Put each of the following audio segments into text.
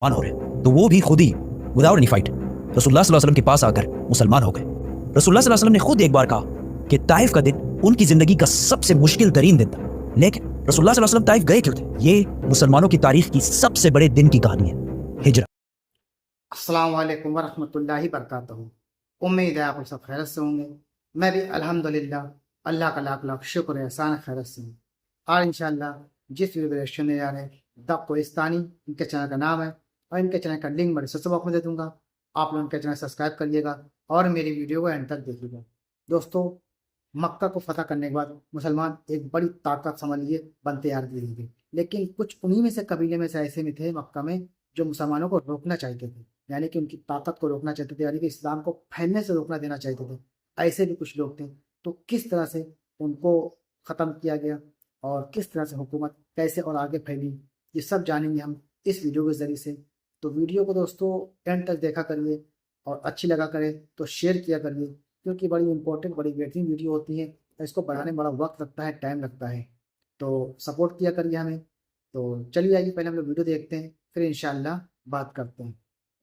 मुसलमान हो रहे तो वो भी खुद ही विदाउट एनी फाइट रसूलुल्लाह सल्लल्लाहु अलैहि वसल्लम के पास आकर मुसलमान हो गए। रसूलुल्लाह सल्लल्लाहु अलैहि वसल्लम ने खुद एक बार कहा कि ताइफ का दिन उनकी जिंदगी का सबसे मुश्किल तरीन दिन था, लेकिन रसूलुल्लाह सल्लल्लाहु अलैहि वसल्लम ताइफ गए क्यों थे? ये मुसलमानों की तारीख की सबसे बड़े दिन की कहानी है, हिजरा। अस्सलाम वालेकुम वरहमतुल्लाहि बरकातहू। उम्मीद है आप सब खैरत से होंगे। मैं भी अल्हम्दुलिल्लाह अल्लाह का लाख लाख शुक्र एहसान खैरत से हूँ। और इंशाअल्लाह जिस वीडियो सुनने जा रहे हैं द कोहिस्तानी, इनके चैनल का नाम है और इनके चैनल का लिंक मैं डिस्क्रिप्शन बॉक्स में दे दूँगा। आप लोग इनके चैनल सब्सक्राइब करिएगा और मेरी वीडियो को एंड तक देखिएगा। दोस्तों, मक्का को फतह करने के बाद मुसलमान एक बड़ी ताकत समझ लिए बनते यार धीरे धीरे, लेकिन कुछ उन्हीं में से कबीले में से ऐसे में थे मक्का में जो मुसलमानों को रोकना चाहते थे, यानी कि उनकी ताकत को रोकना चाहते थे, यानी कि इस्लाम को फैलने से रोकना देना चाहते थे। ऐसे भी कुछ लोग थे। तो किस तरह से उनको ख़त्म किया गया और किस तरह से हुकूमत कैसे और आगे फैली, ये सब जानेंगे हम इस वीडियो के ज़रिए से। तो वीडियो को दोस्तों एंड तक देखा करिए और अच्छी लगा करे तो शेयर किया करिए, क्योंकि बड़ी इंपॉर्टेंट बड़ी बेहतरीन वीडियो होती है। इसको बनाने में बड़ा वक्त लगता है, टाइम लगता है, तो सपोर्ट किया करिए हमें। तो चलिए आइए पहले हम लोग वीडियो देखते हैं, फिर इंशाअल्लाह बात करते हैं।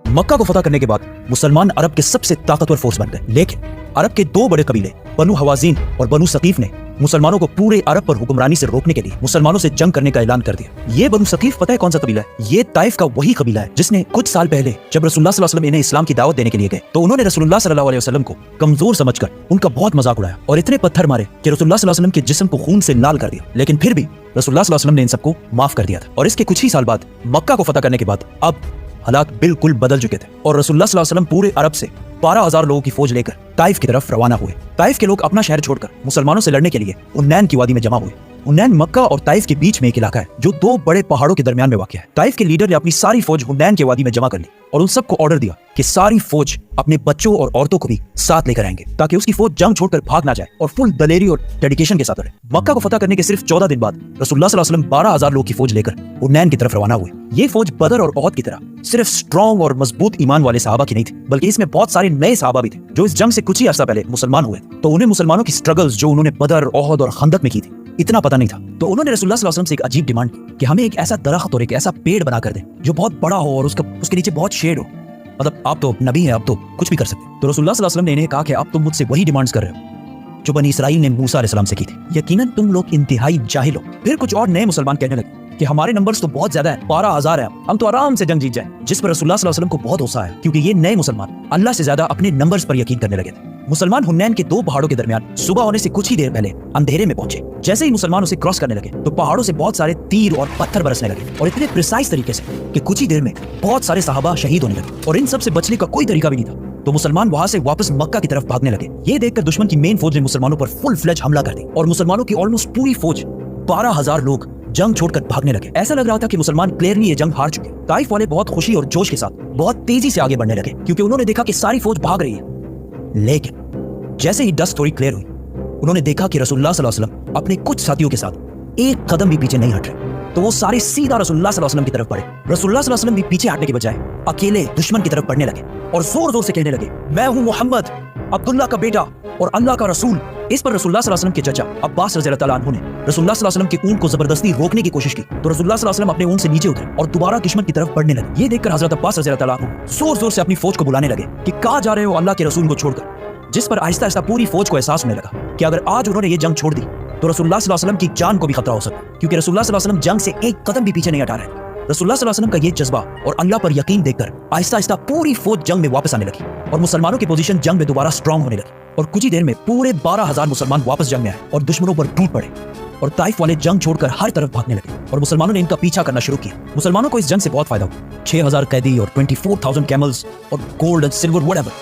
मक्का को फतह करने के बाद मुसलमान अरब के सबसे ताकतवर फोर्स बन गए, लेकिन अरब के दो बड़े कबीले बनु हवाजीन और बनु सकीफ ने मुसलमानों को पूरे अरब पर हुक्मरानी से रोकने के लिए मुसलमानों से जंग करने का ऐलान कर दिया। ये बनु सकीफ पता है कौन सा कबीला है? ये ताइफ का वही कबीला है जिसने कुछ साल पहले जब रसूलुल्लाह सल्लल्लाहु अलैहि वसल्लम इन्हें इस्लाम की दावत देने के लिए गए तो उन्होंने रसूलुल्लाह सल्लल्लाहु अलैहि वसल्लम को कमजोर समझकर उनका बहुत मजाक उड़ाया और इतने पत्थर मारे कि रसूलुल्लाह सल्लल्लाहु अलैहि वसल्लम के जिस्म को खून से लाल कर दिया। लेकिन फिर भी रसूलुल्लाह सल्लल्लाहु अलैहि वसल्लम ने इन सबको माफ कर दिया था। और इसके कुछ ही साल बाद मक्का को फतह करने के बाद अब हालात बिल्कुल बदल चुके थे और रसूलुल्लाह सल्लल्लाहु अलैहि वसल्लम पूरे अरब से 12,000 लोगों की फौज लेकर ताइफ की तरफ रवाना हुए। ताइफ के लोग अपना शहर छोड़कर मुसलमानों से लड़ने के लिए उन्नैन की वादी में जमा हुए। उन्नैन मक्का और ताइफ के बीच में एक इलाका है जो दो बड़े पहाड़ों के दरमियान में वाक़ है। ताइफ के लीडर ने अपनी सारी फौज उन्नैन के वादी में जमा कर ली और उन सबको ऑर्डर दिया कि सारी फौज अपने बच्चों और औरतों को भी साथ लेकर आएंगे ताकि उसकी फौज जंग छोड़कर भाग ना जाए और फुल दलेरी और डेडिकेशन के साथ रहे। मक्का को फतह करने के सिर्फ 14 दिन बाद रसूलुल्लाह सल्लल्लाहु अलैहि वसल्लम 12,000 लोगों की फौज लेकर उन्नैन की तरफ रवाना हुए। ये फौज बदर और ओहद की तरह सिर्फ स्ट्रॉन्ग और मजबूत ईमान वाले सहाबा की नहीं थी, बल्कि इसमें बहुत सारे नए सहाबा भी थे जो इस जंग से कुछ ही अर्सा पहले मुसलमान हुए। तो उन्हें मुसलमानों की स्ट्रगल्स जो उन्होंने बदर, ओहद और खंदक में की थी इतना पता नहीं था। तो उन्होंने रसूलुल्लाह सल्लल्लाहु अलैहि वसल्लम से एक अजीब डिमांड की कि हमें एक ऐसा दरख्त और एक ऐसा पेड़ बना कर दे जो बहुत बड़ा हो और उसके नीचे बहुत शेड हो। मतलब आप तो नबी हैं, आप तो कुछ भी कर सकते हैं। तो रसूलुल्लाह सल्लल्लाहु अलैहि वसल्लम ने इन्हें कहा कि अब तुम मुझसे वही डिमांड्स कर रहे हो जो बनी इसराइल ने मूसा अलैहिस्सलाम से की थी। यकीनन तुम लोग इंतहाई जाहिल हो। फिर कुछ और नए मुसलमान कहने लगे कि हमारे नंबर्स तो बहुत ज्यादा है, 12,000 है, हम तो आराम से जंग जीत जाएं। जिस पर रसूलुल्लाह सल्लल्लाहु अलैहि वसल्लम को बहुत गुस्सा आया, क्योंकि ये नए मुसलमान अल्लाह से ज्यादा अपने नंबर्स पर यकीन करने लगे थे। मुसलमान हुन्नैन के दो पहाड़ों के दरमियान सुबह होने से कुछ ही देर पहले अंधेरे में पहुंचे। जैसे ही मुसलमान उसे क्रॉस करने लगे तो पहाड़ों से बहुत सारे तीर और पत्थर बरसने लगे और इतने प्रिसाइज तरीके से कि कुछ ही देर में बहुत सारे सहाबा शहीद होने लगे और इन सब से बचने का कोई तरीका भी नहीं था। तो मुसलमान वहां से वापस मक्का की तरफ भागने लगे। ये देखकर दुश्मन की मेन फौज ने मुसलमानों पर फुल फ्लेज हमला कर दी और मुसलमानों की ऑलमोस्ट पूरी फौज 12,000 लोग जंग छोड़कर भागने लगे। ऐसा लग रहा था कि मुसलमान क्लियरली ये जंग हार चुके। ताइफ वाले बहुत खुशी और जोश के साथ बहुत तेजी से आगे बढ़ने लगे क्योंकि उन्होंने देखा कि सारी फौज भाग रही है। लेकिन जैसे ही डस्ट थोड़ी क्लियर हुई उन्होंने देखा कि रसूलुल्लाह सल्लल्लाहु अलैहि वसल्लम अपने कुछ साथियों के साथ एक कदम भी पीछे नहीं हट रहे। तो वो सारे सीधा रसूलुल्लाह सल्लल्लाहु अलैहि वसल्लम की तरफ बढ़े। रसूलुल्लाह सल्लल्लाहु अलैहि वसल्लम भी पीछे हटने के बजाय अकेले दुश्मन की तरफ बढ़ने लगे और जोर जोर से कहने लगे, मैं हूं मोहम्मद, अब्दुल्ला का बेटा और अल्लाह का रसूल। इस पर रसूलुल्लाह सल्लल्लाहु अलैहि वसल्लम के चचा अब्बास रज़ियल्लाहु तआला अन्हु ने रसूलुल्लाह सल्लल्लाहु अलैहि वसल्लम के ऊंट को जबरदस्ती रोकने की कोशिश की तो रसूलुल्लाह सल्लल्लाहु अलैहि वसल्लम अपने ऊंट से नीचे उतरे और दोबारा दुश्मन की तरफ बढ़ने लगे। ये देखकर हजरत अब्बास रज़ियल्लाहु तआला अन्हु जोर जोर से अपनी फौज को बुलाने लगे कि कहां जा रहे हो अल्लाह के रसूल को छोड़कर। जिस पर आहिस्ता आहिस्ता पूरी फौज को एहसास होने लगा कि अगर आज उन्होंने ये जंग छोड़ दी तो रसूलुल्लाह सल्लल्लाहु अलैहि वसल्लम की जान को भी खतरा हो सकता है, क्योंकि रसूलुल्लाह सल्लल्लाहु अलैहि वसल्लम जंग से एक कदम भी पीछे नहीं हटा रहे थे। रसूलुल्लाह सल्लल्लाहु अलैहि वसल्लम का ये जज्बा और अल्लाह पर यकीन देखकर आहिस्ता आहिस्ता पूरी फौज जंग में वापस आने लगी और मुसलमानों की पोजीशन जंग में दोबारा स्ट्रांग होने लगी और कुछ ही देर में पूरे 12,000 मुसलमान वापस जंग में आए और दुश्मनों पर टूट पड़े और ताइफ वाले जंग छोड़कर हर तरफ भागने लगे और मुसलमानों ने इनका पीछा करना शुरू किया। मुसलमानों को इस जंग से बहुत फायदा हुआ, 6,000 कैदी और 24,000 कैमल्स और गोल्ड एंड सिल्वर व्हाटएवर।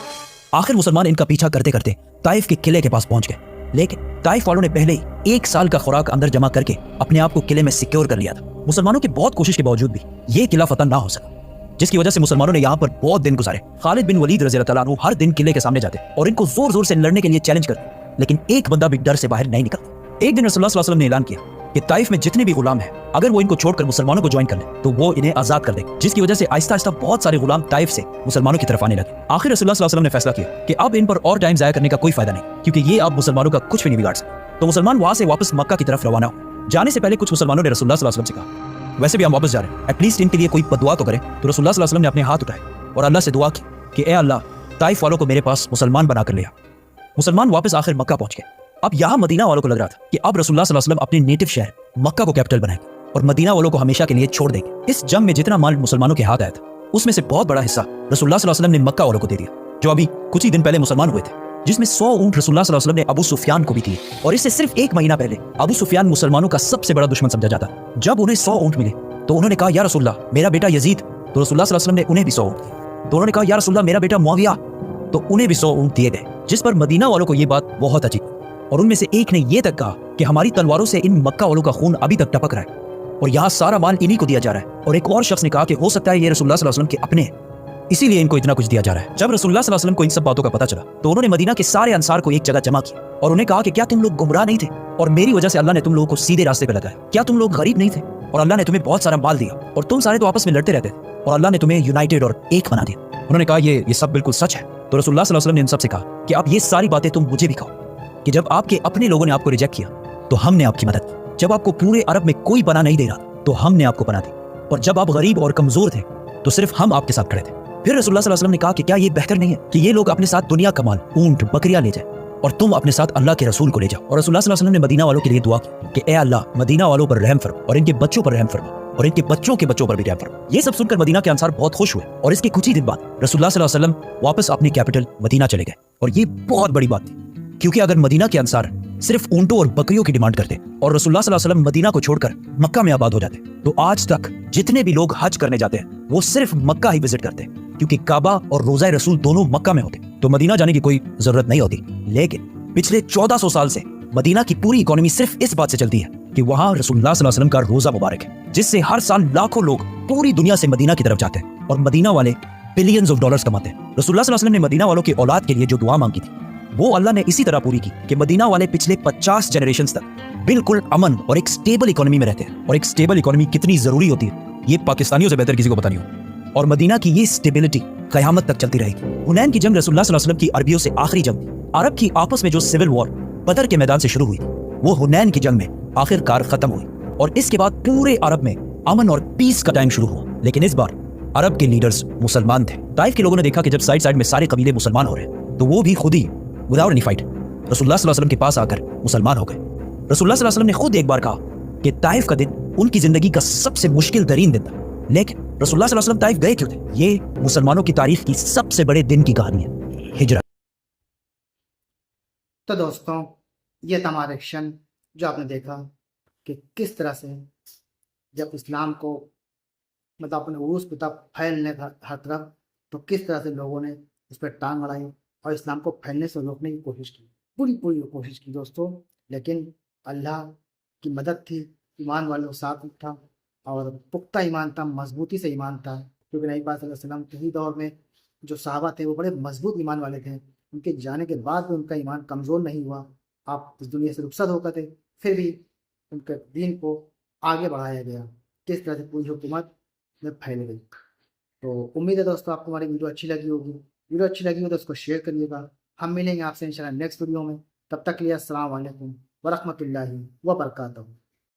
आखिर मुसलमान इनका पीछा करते करते ताइफ के किले के पास पहुंच गए, लेकिन ताइफ वालों ने पहले ही 1 साल का खुराक अंदर जमा करके अपने आप को किले में सिक्योर कर लिया था। मुसलमानों की बहुत कोशिश के बावजूद भी ये किला फतह ना हो सका, जिसकी वजह से मुसलमानों ने यहाँ पर बहुत दिन गुजारे। खालिद बिन वलीद रज़ियल्लाहु तआला अन्हु हर दिन किले के सामने जाते और इनको जोर जोर से लड़ने के लिए चैलेंज करते, लेकिन एक बंदा भी डर से बाहर नहीं निकलता। एक दिन रसूलुल्लाह सल्लल्लाहु अलैहि वसल्लम ने ऐलान किया कि ताइफ में जितने भी गुलाम हैं अगर वो इनको छोड़कर मुसलमानों को ज्वाइन कर ले तो वो इन्हें आजाद कर देंगे, जिसकी वजह से आहिस्ता आहिस्ता बहुत सारे गुलाम ताइफ से मुसलमानों की तरफ आने लगे। आखिर रसूलुल्लाह सल्लल्लाहु अलैहि वसल्लम ने फैसला किया कि अब इन पर और टाइम जाया करने का कोई फायदा नहीं, क्योंकि ये अब मुसलमानों का कुछ भी नहीं बिगाड़ सकते। तो मुसलमान वहां से वापस मक्का की तरफ रवाना हो। जाने से पहले कुछ मुसलमानों ने रसूलुल्लाह सल्लल्लाहु अलैहि वसल्लम से कहा वैसे भी हम वापस जा रहे हैं, एटलीस्ट इनके लिए कोई बदुआ तो करें। तो रसूलुल्लाह सल्लल्लाहु अलैहि वसल्लम ने अपने हाथ उठाए और अल्लाह से दुआ की कि ए अल्लाह, ताइफ वालों को मेरे पास मुसलमान बनाकर ले आ। मुसलमान वापस आखिर मक्का पहुंच गए। अब यहाँ मदीना वालों को लग रहा था कि अब रसूलुल्लाह सल्लल्लाहु अलैहि वसल्लम अपने नेटिव शहर मक्का को कैपिटल बनाएंगे और मदीना वालों को हमेशा के लिए छोड़ देंगे। इस जंग में जितना माल मुसलमानों के हाथ आया था उसमें से बहुत बड़ा हिस्सा रसूलुल्लाह सल्लल्लाहु अलैहि वसल्लम ने मक्का वालों को दे दिया, जो अभी कुछ ही दिन पहले मुसलमान हुए थे, जिसमें 100 ऊंट रसूलुल्लाह सल्लल्लाहु अलैहि वसल्लम ने अबू सुफियान को भी दिए। और इससे सिर्फ 1 महीना पहले अबू सुफियान मुसलमानों का सबसे बड़ा दुश्मन समझा जाता। जब उन्हें 100 ऊंट मिले तो उन्होंने कहा या रसूलल्लाह, मेरा बेटा यजीद। तो रसूलुल्लाह सल्लल्लाहु अलैहि वसल्लम ने उन्हें भी 100 ऊंट दिए। तो उन्होंने कहा या रसूलल्लाह, मेरा बेटा मुआविया। तो उन्हें भी 100 ऊंट दिए गए, जिस पर मदीना वालों को यह बात बहुत अजीब और उनमें से एक ने यह तक कहा कि हमारी तलवारों से इन मक्का वालों का खून अभी तक टपक रहा है और यहाँ सारा माल इन्हीं को दिया जा रहा है। और एक और शख्स ने कहा कि हो सकता है ये रसूलुल्लाह सल्लल्लाहु अलैहि वसल्लम के अपने हैं, इसीलिए इनको इतना कुछ दिया जा रहा है। जब रसूलुल्लाह सल्लल्लाहु अलैहि वसल्लम को इन सब बातों का पता चला तो उन्होंने मदीना के सारे अंसार को एक जगह जमा किया और उन्हें कहा कि क्या तुम लोग गुमराह नहीं थे और मेरी वजह से अल्लाह ने तुम लोगों को सीधे रास्ते पर लगाया? क्या तुम लोग गरीब नहीं थे और अल्लाह ने तुम्हें बहुत सारा माल दिया और तुम सारे तो आपस में लड़ते रहते थे और अल्लाह ने तुम्हें यूनाइटेड और एक बना दिया? उन्होंने कहा ये सब बिल्कुल सच है। तो रसूलुल्लाह सल्लल्लाहु अलैहि वसल्लम ने इन सबसे कहा कि आप ये सारी बातें तुम मुझे भी कहो कि जब आपके अपने लोगों ने आपको रिजेक्ट किया तो हमने आपकी मदद की, जब आपको पूरे अरब में कोई पनाह नहीं दे रहा तो हमने आपको पनाह दी, और जब आप गरीब और कमजोर थे तो सिर्फ हम आपके साथ खड़े थे। फिर रसूलुल्लाह सल्लल्लाहु अलैहि वसल्लम ने कहा कि क्या ये बेहतर नहीं है कि ये लोग अपने साथ दुनिया का माल, ऊंट, बकरियां ले जाए और तुम अपने साथ अल्लाह के रसूल को ले जाओ? और रसूलुल्लाह सल्लल्लाहु अलैहि वसल्लम ने मदीना वालों के लिए दुआ की कि ए अल्लाह, मदीना वालों पर रहम फरमा और इनके बच्चों पर रहम फरमा और इनके बच्चों के बच्चों पर भी रहम फरमा। ये सब सुनकर मदीना के अंसार बहुत खुश हुए और इसके कुछ ही दिन बाद रसूलुल्लाह सल्लल्लाहु अलैहि वसल्लम वापस अपनी कैपिटल मदीना चले गए। और ये बहुत बड़ी बात थी, क्योंकि अगर मदीना के अंसार सिर्फ ऊंटों और बकरियों की डिमांड करते और रसूलुल्लाह सल्लल्लाहु अलैहि वसल्लम मदीना को छोड़कर मक्का में आबाद हो जाते तो आज तक जितने भी लोग हज करने जाते हैं वो सिर्फ मक्का ही विजिट करते, क्योंकि काबा और रोज़ा रसूल दोनों मक्का में होते, तो मदीना जाने की कोई जरूरत नहीं होती। लेकिन पिछले 1400 साल से मदीना की पूरी इकोनॉमी सिर्फ इस बात से चलती है कि वहां रसूलुल्लाह सल्लल्लाहु अलैहि वसल्लम का रोजा मुबारक है, जिससे हर साल लाखों लोग पूरी दुनिया से मदीना की तरफ जाते हैं और मदीना वाले बिलियंस ऑफ डॉलर्स कमाते हैं। रसूलुल्लाह सल्लल्लाहु अलैहि वसल्लम ने मदीना वालों की औलाद के लिए जो दुआ मांगी थी वो अल्लाह ने इसी तरह पूरी की कि मदीना वाले पिछले 50 जनरेशंस तक बिल्कुल अमन और एक स्टेबल इकोनॉमी में रहते हैं। और एक स्टेबल इकोनॉमी कितनी जरूरी होती है ये पाकिस्तानियों से बेहतर किसी को पता नहीं हो। और मदीना की ये स्टेबिलिटी कयामत तक चलती रहेगी। हुनैन की जंग रसूलुल्लाह सल्लल्लाहु अलैहि वसल्लम की अरबियों से आखिरी जंग थी। अरब की आपस में जो सिविल वॉर बदर के मैदान से शुरू हुई वो हुनैन की जंग में आखिरकार खत्म हुई और इसके बाद पूरे अरब में अमन और पीस का टाइम शुरू हुआ। लेकिन इस बार अरब के लीडर्स मुसलमान थे। ताइफ के लोगों ने देखा कि जब साइड साइड में सारे कबीले मुसलमान हो रहे हैं तो वो भी खुद ही विदाउट एनी फाइट रसूलुल्लाह सल्लल्लाहु अलैहि वसल्लम के पास आकर मुसलमान हो गए। रसूलुल्लाह सल्लल्लाहु अलैहि वसल्लम ने खुद एक बार कहा कि ताइफ का दिन उनकी जिंदगी का सबसे मुश्किल तरीन दिन था। लेकिन रसूलुल्लाह सल्लल्लाहु अलैहि वसल्लम ताइफ गए क्यों थे? ये मुसलमानों की तारीख की सबसे बड़े दिन की कहानी है, हिजरत। तो दोस्तों, ये था हमारा एक्शन जो आपने देखा कि किस तरह से जब इस्लाम को मतलब अपने उरूज की तरफ फैलने का हर तरफ, तो किस तरह से लोगों ने उस पर टांग अड़ाई और इस्लाम को फैलने से रोकने की कोशिश की, पूरी कोशिश की दोस्तों। लेकिन अल्लाह की मदद थी, ईमान वालों के साथ था और पुख्ता ईमान था, मजबूती से ईमान था, क्योंकि नबी पाक सल्लल्लाहु अलैहि वसल्लम के ही दौर में जो सहाबा थे वो बड़े मजबूत ईमान वाले थे। उनके जाने के बाद भी उनका ईमान कमज़ोर नहीं हुआ, आप इस दुनिया से रुखसत होकर थे, फिर भी उनके दीन को आगे बढ़ाया गया, किस तरह से पूरी हुकूमत में फैल गई। तो उम्मीद है दोस्तों आपको हमारी वीडियो अच्छी लगी होगी। वीडियो अच्छी लगी हो तो उसको शेयर करिएगा। हम मिलेंगे आपसे इंशाल्लाह नेक्स्ट वीडियो में, तब तक के लिए अस्सलाम वालेकुम व रहमतुल्लाहि व बरकातहू।